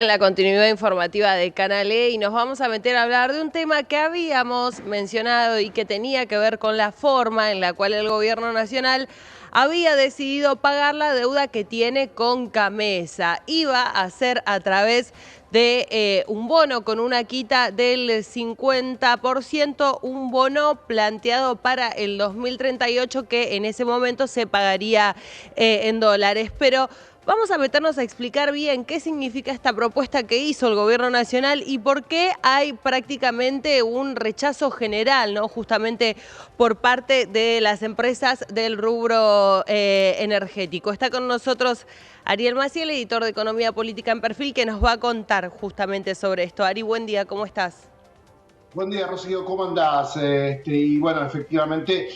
En la continuidad informativa de Canal E y nos vamos a meter a hablar de un tema que habíamos mencionado y que tenía que ver con la forma en la cual el gobierno nacional había decidido pagar la deuda que tiene con Camesa. Iba a ser a través de un bono con una quita del 50%, un bono planteado para el 2038 que en ese momento se pagaría en dólares. Pero vamos a meternos a explicar bien qué significa esta propuesta que hizo el gobierno nacional y por qué hay prácticamente un rechazo general, ¿no? Justamente por parte de las empresas del rubro energético. Está con nosotros Ariel Maciel, editor de Economía Política en Perfil, que nos va a contar justamente sobre esto. Ari, buen día, ¿cómo estás? Buen día, Rocío, ¿cómo andás? Y bueno, efectivamente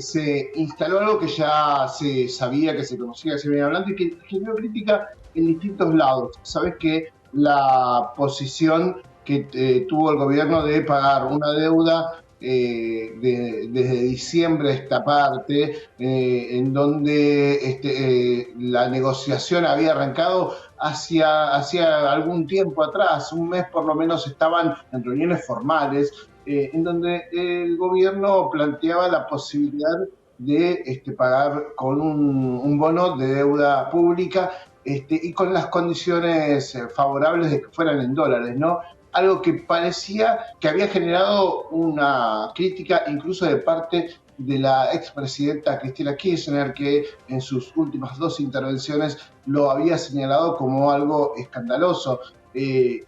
se instaló algo que ya se sabía, que se conocía, que se venía hablando y que generó crítica en distintos lados. Sabés que la posición que tuvo el gobierno de pagar una deuda desde diciembre a esta parte, en donde la negociación había arrancado hacía algún tiempo atrás, un mes por lo menos estaban en reuniones formales, en donde el gobierno planteaba la posibilidad de pagar con un bono de deuda pública y con las condiciones favorables de que fueran en dólares, ¿no? Algo que parecía que había generado una crítica incluso de parte de la expresidenta Cristina Kirchner, que en sus últimas dos intervenciones lo había señalado como algo escandaloso.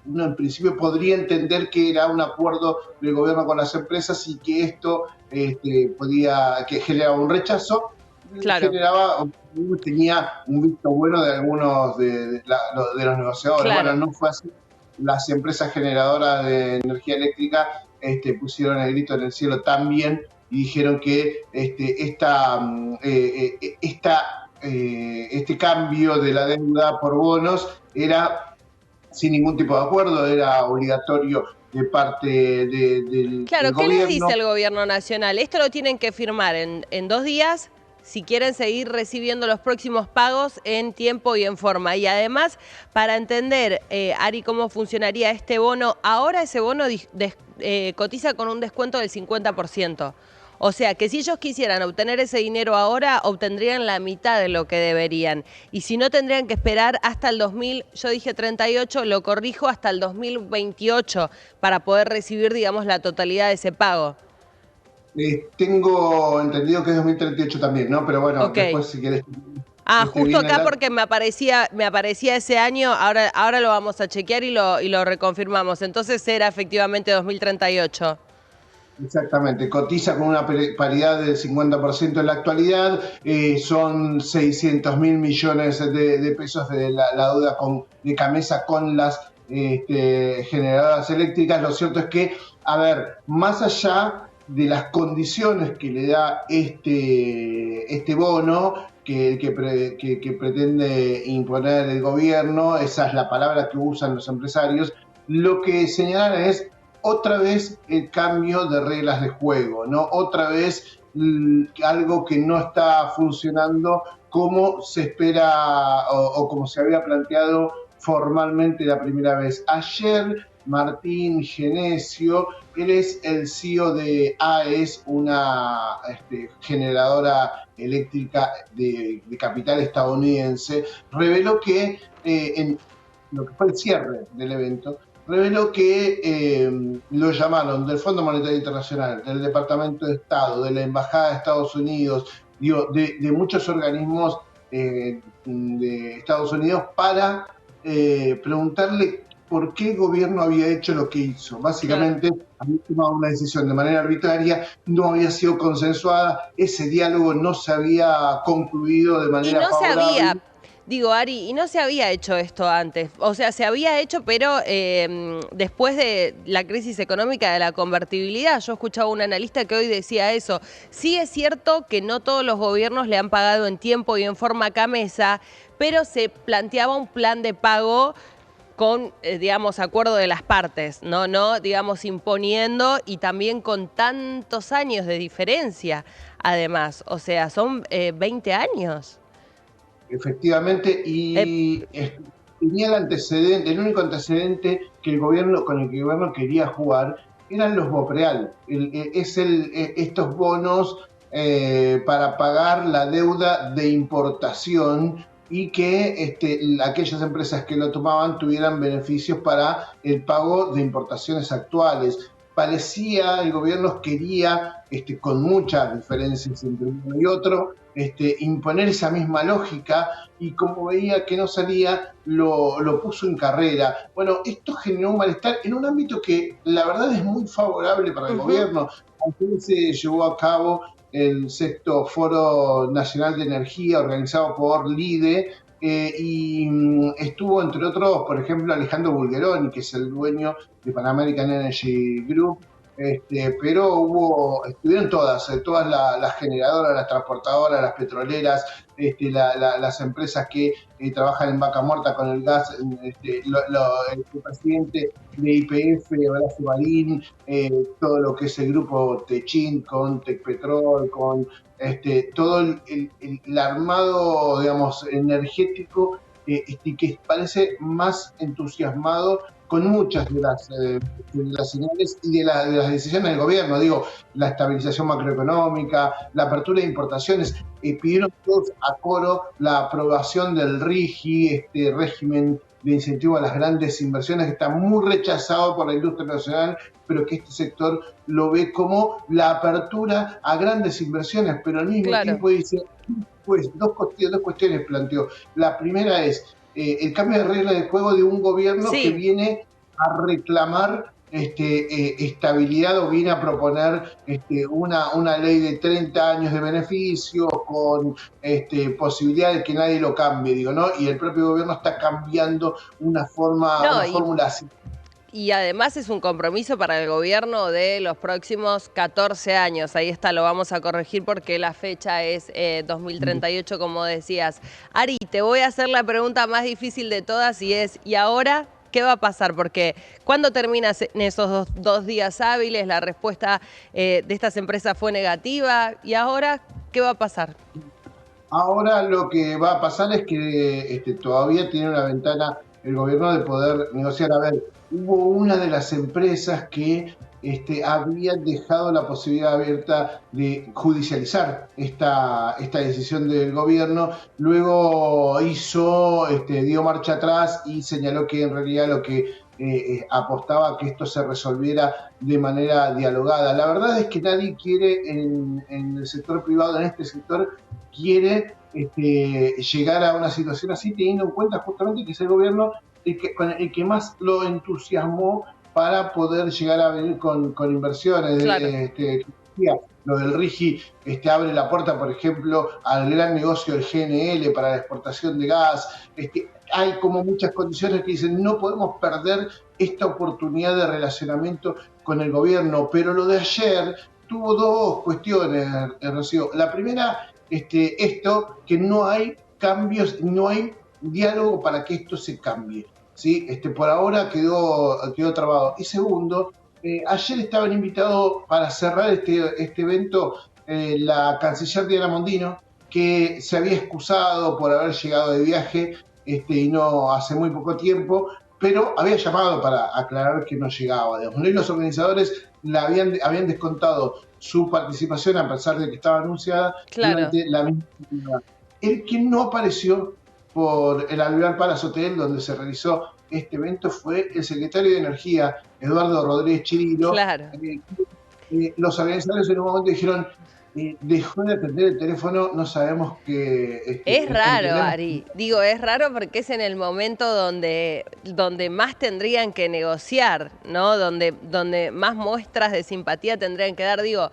Uno en principio podría entender que era un acuerdo del gobierno con las empresas y que esto que generaba un rechazo, Claro, tenía un visto bueno de algunos de los negociadores. Bueno, claro. no fue así. Las empresas generadoras de energía eléctrica pusieron el grito en el cielo también y dijeron que este cambio de la deuda por bonos era sin ningún tipo de acuerdo, era obligatorio de parte del Claro, ¿qué les dice gobierno. el gobierno nacional? Esto lo tienen que firmar en 2 días si quieren seguir recibiendo los próximos pagos en tiempo y en forma. Y además, para entender, Ari, cómo funcionaría este bono, ahora ese bono cotiza con un descuento del 50%. O sea que si ellos quisieran obtener ese dinero ahora, obtendrían la mitad de lo que deberían. Y si no, tendrían que esperar hasta el 2000, yo dije 38, lo corrijo, hasta el 2028 para poder recibir, digamos, la totalidad de ese pago. Tengo entendido que es 2038 también, ¿no? Pero bueno, Ok. después si querés Ah, justo viene el acá dato. porque me aparecía ese año, ahora lo vamos a chequear y lo reconfirmamos. Entonces era efectivamente 2038. Exactamente, cotiza con una paridad del 50% en la actualidad, son 600 mil millones de pesos de la deuda de Camesa con las generadoras eléctricas. Lo cierto es que, a ver, más allá de las condiciones que le da este bono, que pretende imponer el gobierno, esa es la palabra que usan los empresarios, lo que señalan es otra vez el cambio de reglas de juego, ¿no? Otra vez algo que no está funcionando como se espera o como se había planteado formalmente la primera vez. Ayer Martín Genesio, él es el CEO de AES, una generadora eléctrica de capital estadounidense, reveló que en lo que fue el cierre del evento, reveló que lo llamaron del Fondo Monetario Internacional, del Departamento de Estado, de la Embajada de Estados Unidos, digo, de muchos organismos de Estados Unidos para preguntarle por qué el gobierno había hecho lo que hizo. Claro. Básicamente, había tomado una decisión de manera arbitraria, no había sido consensuada, ese diálogo no se había concluido de Y manera no se favorable. había, digo, Ari, y no se había hecho esto antes. O sea, se había hecho, pero después de la crisis económica de la convertibilidad, yo escuchaba a un analista que hoy decía eso. Sí es cierto que no todos los gobiernos le han pagado en tiempo y en forma a Camesa, pero se planteaba un plan de pago con, digamos, acuerdo de las partes, no, digamos, imponiendo y también con tantos años de diferencia, además. O sea, son 20 años. Efectivamente, Eh, y tenía el antecedente, el único antecedente que el gobierno, con el que el gobierno quería jugar, eran los BOPREAL. Estos bonos para pagar la deuda de importación y que aquellas empresas que lo tomaban tuvieran beneficios para el pago de importaciones actuales. Parecía, el gobierno quería, con muchas diferencias entre uno y otro, imponer esa misma lógica, y como veía que no salía, lo puso en carrera. Bueno, esto generó un malestar en un ámbito que la verdad es muy favorable para el gobierno. Ayer se llevó a cabo el sexto Foro Nacional de Energía organizado por LIDE, y estuvo entre otros, por ejemplo, Alejandro Bulgeroni, que es el dueño de Pan American Energy Group, pero estuvieron todas las generadoras, las transportadoras, las petroleras, las empresas que trabajan en vaca muerta con el gas, el presidente de YPF, Horacio Marín, todo lo que es el grupo Techin con Tecpetrol, con todo el armado, digamos, energético, que parece más entusiasmado con muchas de las señales y de las decisiones del gobierno. Digo, la estabilización macroeconómica, la apertura de importaciones. Pidieron todos a coro la aprobación del RIGI, este régimen de incentivo a las grandes inversiones, que está muy rechazado por la industria nacional, pero que este sector lo ve como la apertura a grandes inversiones, pero al mismo Claro. tiempo dice, pues dos cuestiones planteó. La primera es el cambio de regla de juego de un gobierno que viene a reclamar estabilidad, o viene a proponer una ley de 30 años de beneficio con posibilidad de que nadie lo cambie, digo, ¿no? Y el propio gobierno está cambiando una fórmula así. Y además es un compromiso para el gobierno de los próximos 14 años. Ahí está, lo vamos a corregir porque la fecha es 2038, como decías. Ari, te voy a hacer la pregunta más difícil de todas, y es, ¿y ahora qué va a pasar? Porque ¿cuándo terminan esos dos días hábiles? La respuesta de estas empresas fue negativa. ¿Y ahora qué va a pasar? Ahora lo que va a pasar es que todavía tiene una ventana el gobierno de poder negociar. A ver, hubo una de las empresas que había dejado la posibilidad abierta de judicializar esta decisión del gobierno. Luego dio marcha atrás y señaló que en realidad lo que apostaba a que esto se resolviera de manera dialogada. La verdad es que nadie quiere en el sector privado, en este sector, quiere llegar a una situación así, teniendo en cuenta justamente que es el gobierno el que más lo entusiasmó para poder llegar a venir con inversiones. Claro. Lo del RIGI abre la puerta, por ejemplo, al gran negocio del GNL para la exportación de gas. Hay como muchas condiciones que dicen no podemos perder esta oportunidad de relacionamiento con el gobierno. Pero lo de ayer tuvo dos cuestiones, Rocío. La primera, esto, que no hay cambios, no hay diálogo para que esto se cambie, ¿sí? Por ahora quedó trabado. Y segundo, ayer estaban invitados para cerrar este evento la canciller Diana Mondino, que se había excusado por haber llegado de viaje y no hace muy poco tiempo, pero había llamado para aclarar que no llegaba, digamos. Y los organizadores habían descontado su participación, a pesar de que estaba anunciada, durante la misma. El que no apareció por el Alvear Palace Hotel, donde se realizó este evento, fue el secretario de Energía, Eduardo Rodríguez Chirilo. Los organizadores en un momento dijeron, dejó de atender el teléfono, no sabemos qué. Es raro, Ari. Digo, es raro porque es en el momento donde más tendrían que negociar, ¿no? Donde más muestras de simpatía tendrían que dar. Digo,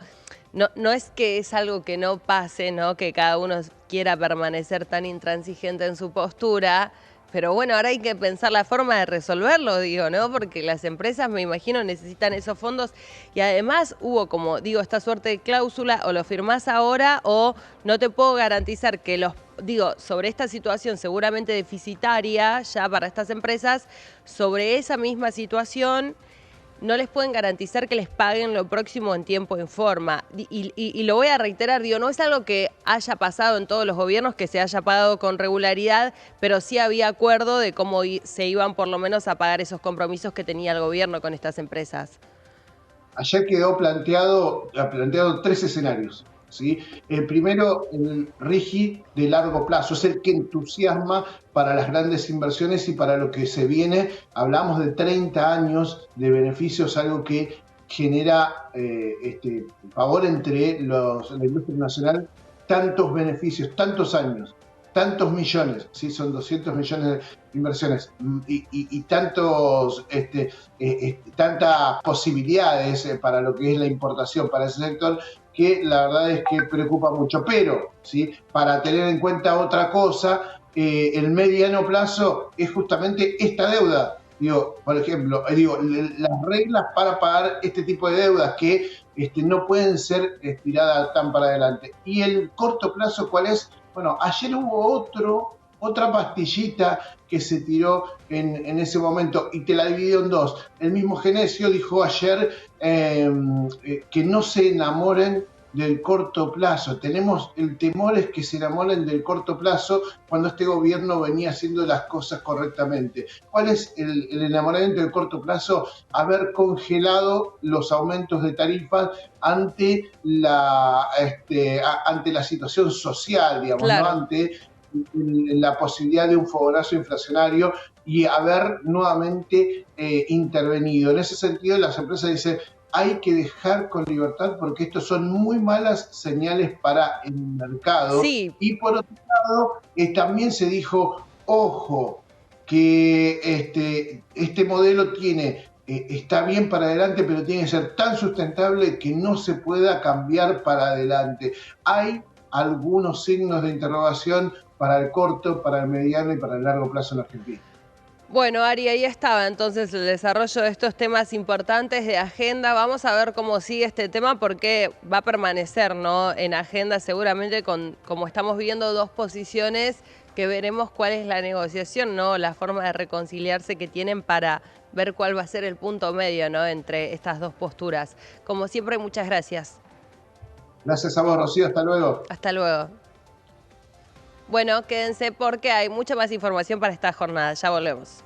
no es que es algo que no pase, ¿no? Que cada uno quiera permanecer tan intransigente en su postura. Pero bueno, ahora hay que pensar la forma de resolverlo, digo, ¿no? Porque las empresas, me imagino, necesitan esos fondos. Y además hubo, como digo, esta suerte de cláusula: o lo firmás ahora o no te puedo garantizar que sobre esta situación seguramente deficitaria ya para estas empresas, sobre esa misma situación no les pueden garantizar que les paguen lo próximo en tiempo y en forma. Y lo voy a reiterar, digo, no es algo que haya pasado en todos los gobiernos, que se haya pagado con regularidad, pero sí había acuerdo de cómo se iban por lo menos a pagar esos compromisos que tenía el gobierno con estas empresas. Ayer quedó planteado 3 escenarios. ¿Sí? El primero, el RIGI de largo plazo, es el que entusiasma para las grandes inversiones y para lo que se viene. Hablamos de 30 años de beneficios, algo que genera favor entre la industria nacional, tantos beneficios, tantos años, tantos millones, ¿sí? Son 200 millones de inversiones y tantas posibilidades para lo que es la importación para ese sector, que la verdad es que preocupa mucho. Pero, ¿sí? Para tener en cuenta otra cosa, el mediano plazo es justamente esta deuda. Digo, por ejemplo, las reglas para pagar este tipo de deudas que no pueden ser estiradas tan para adelante. Y el corto plazo, ¿cuál es? Bueno, ayer hubo otra pastillita que se tiró en ese momento y te la dividió en dos. El mismo Genesio dijo ayer que no se enamoren del corto plazo. El temor es que se enamoren del corto plazo cuando este gobierno venía haciendo las cosas correctamente. ¿Cuál es el enamoramiento del corto plazo? Haber congelado los aumentos de tarifas ante la situación social, digamos, Claro. ¿no? Ante la posibilidad de un fogonazo inflacionario y haber nuevamente intervenido. En ese sentido, las empresas dicen, hay que dejar con libertad porque estos son muy malas señales para el mercado. Sí. Y por otro lado, también se dijo, ojo, que este modelo está bien para adelante, pero tiene que ser tan sustentable que no se pueda cambiar para adelante. Hay algunos signos de interrogación para el corto, para el mediano y para el largo plazo en Argentina. Bueno, Ari, ahí estaba entonces el desarrollo de estos temas importantes de agenda. Vamos a ver cómo sigue este tema porque va a permanecer, ¿no?, en agenda seguramente como estamos viendo dos posiciones que veremos cuál es la negociación, ¿no?, la forma de reconciliarse que tienen para ver cuál va a ser el punto medio, ¿no?, entre estas dos posturas. Como siempre, muchas gracias. Gracias a vos, Rocío. Hasta luego. Hasta luego. Bueno, quédense porque hay mucha más información para esta jornada. Ya volvemos.